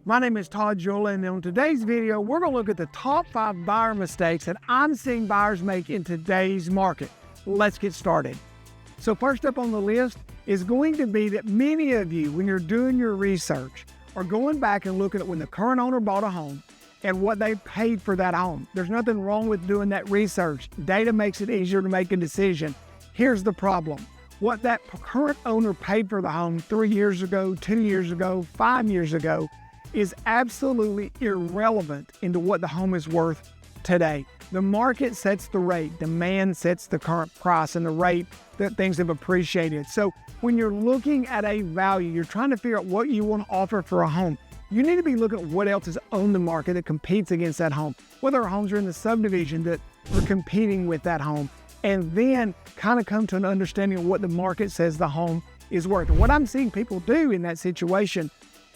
My name is Todd Jewell, and on today's video, we're going to look at the top 5 buyer mistakes that I'm seeing buyers make in today's market. Let's get started. So first up on the list is going to be that many of you, when you're doing your research, are going back and looking at when the current owner bought a home and what they paid for that home. There's nothing wrong with doing that research. Data makes it easier to make a decision. Here's the problem. What that current owner paid for the home 3 years ago, 2 years ago, 5 years ago is absolutely irrelevant into what the home is worth today. The market sets the rate, demand sets the current price and the rate that things have appreciated. So when you're looking at a value, you're trying to figure out what you want to offer for a home. You need to be looking at what else is on the market that competes against that home, whether homes are in the subdivision that are competing with that home, and then kind of come to an understanding of what the market says the home is worth. And what I'm seeing people do in that situation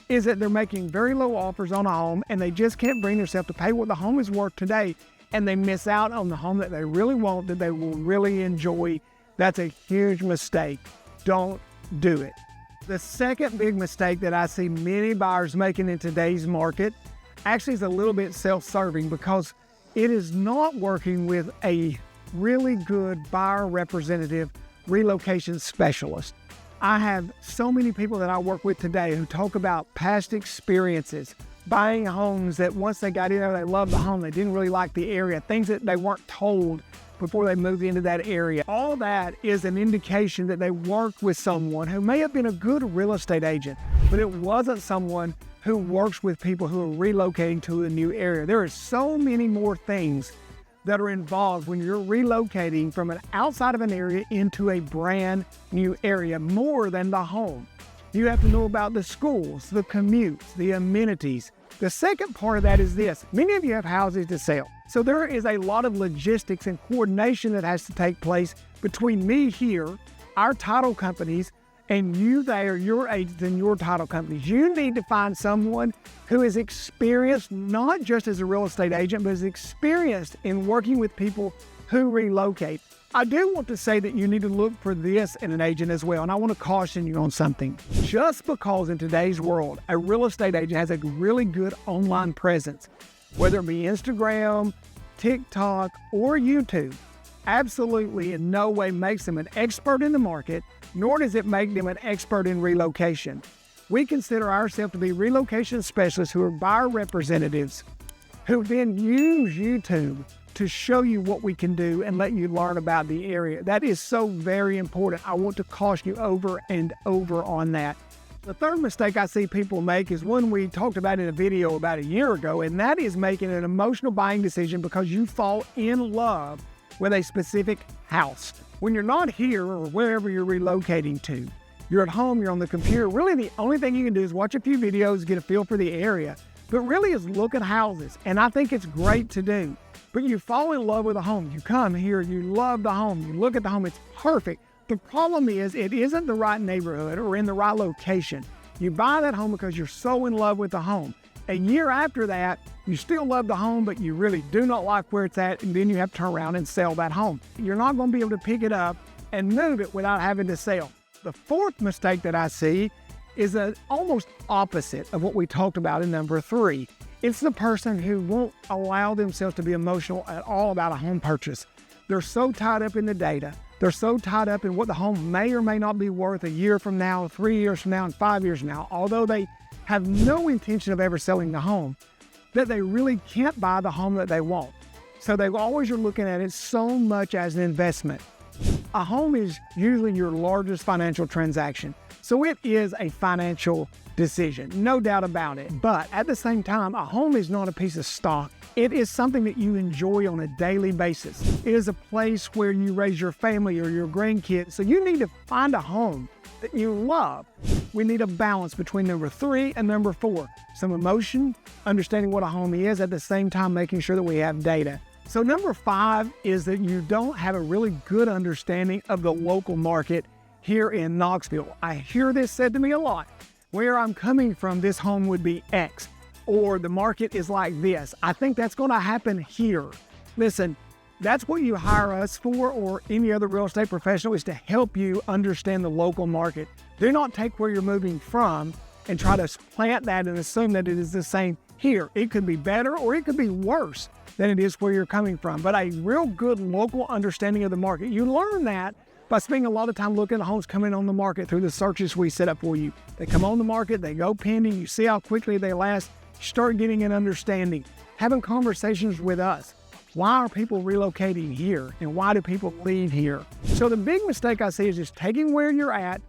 is that they're making very low offers on a home and they just can't bring themselves to pay what the home is worth today, and they miss out on the home that they really want, that they will really enjoy. That's a huge mistake. Don't do it. The second big mistake that I see many buyers making in today's market actually is a little bit self-serving, because it is not working with a really good buyer representative relocation specialist. I have so many people that I work with today who talk about past experiences, buying homes that once they got in there, they loved the home, they didn't really like the area, things that they weren't told before they moved into that area. All that is an indication that they worked with someone who may have been a good real estate agent, but it wasn't someone who works with people who are relocating to a new area. There are so many more things that are involved when you're relocating from an outside of an area into a brand new area, more than the home. You have to know about the schools, the commutes, the amenities. The second part of that is this: many of you have houses to sell. So there is a lot of logistics and coordination that has to take place between me here, our title companies, and you there, your agents and your title companies. You need to find someone who is experienced, not just as a real estate agent, but is experienced in working with people who relocate. I do want to say that you need to look for this in an agent as well, and I want to caution you on something. Just because in today's world, a real estate agent has a really good online presence, whether it be Instagram, TikTok, or YouTube, absolutely in no way makes them an expert in the market, nor does it make them an expert in relocation. We consider ourselves to be relocation specialists who are buyer representatives who then use YouTube to show you what we can do and let you learn about the area. That is so very important. I want to caution you over and over on that. The third mistake I see people make is one we talked about in a video about a year ago, and that is making an emotional buying decision because you fall in love with a specific house. When you're not here or wherever you're relocating to, you're at home, you're on the computer, really the only thing you can do is watch a few videos, get a feel for the area, but really is look at houses. And I think it's great to do. But you fall in love with a home. You come here, you love the home, you look at the home, it's perfect. The problem is it isn't the right neighborhood or in the right location. You buy that home because you're so in love with the home. A year after that, you still love the home, but you really do not like where it's at, and then you have to turn around and sell that home. You're not going to be able to pick it up and move it without having to sell. The fourth mistake that I see is almost opposite of what we talked about in number 3. It's the person who won't allow themselves to be emotional at all about a home purchase. They're so tied up in the data. They're so tied up in what the home may or may not be worth a year from now, 3 years from now, and 5 years from now, although they have no intention of ever selling the home, that they really can't buy the home that they want. So they always are looking at it so much as an investment. A home is usually your largest financial transaction. So it is a financial decision, no doubt about it. But at the same time, a home is not a piece of stock. It is something that you enjoy on a daily basis. It is a place where you raise your family or your grandkids. So you need to find a home that you love. We need a balance between number 3 and number 4. Some emotion, understanding what a home is, at the same time making sure that we have data. So number 5 is that you don't have a really good understanding of the local market here in Knoxville. I hear this said to me a lot. Where I'm coming from, this home would be X, or the market is like this. I think that's going to happen here. Listen, that's what you hire us for, or any other real estate professional, is to help you understand the local market. Do not take where you're moving from and try to plant that and assume that it is the same here. It could be better or it could be worse than it is where you're coming from. But a real good local understanding of the market, you learn that by spending a lot of time looking at homes coming on the market through the searches we set up for you. They come on the market, they go pending, you see how quickly they last, you start getting an understanding, having conversations with us. Why are people relocating here and why do people leave here? So the big mistake I see is just taking where you're at,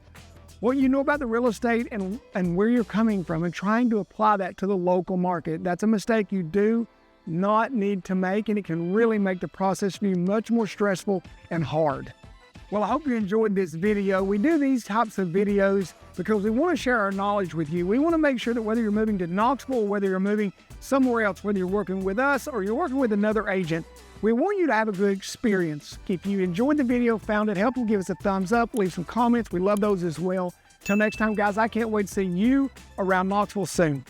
what you know about the real estate and where you're coming from and trying to apply that to the local market. That's a mistake you do not need to make, and it can really make the process for you much more stressful and hard. Well, I hope you enjoyed this video. We do these types of videos because we want to share our knowledge with you. We want to make sure that whether you're moving to Knoxville or whether you're moving somewhere else, whether you're working with us or you're working with another agent, we want you to have a good experience. If you enjoyed the video, found it helpful, give us a thumbs up, leave some comments. We love those as well. Till next time, guys, I can't wait to see you around Knoxville soon.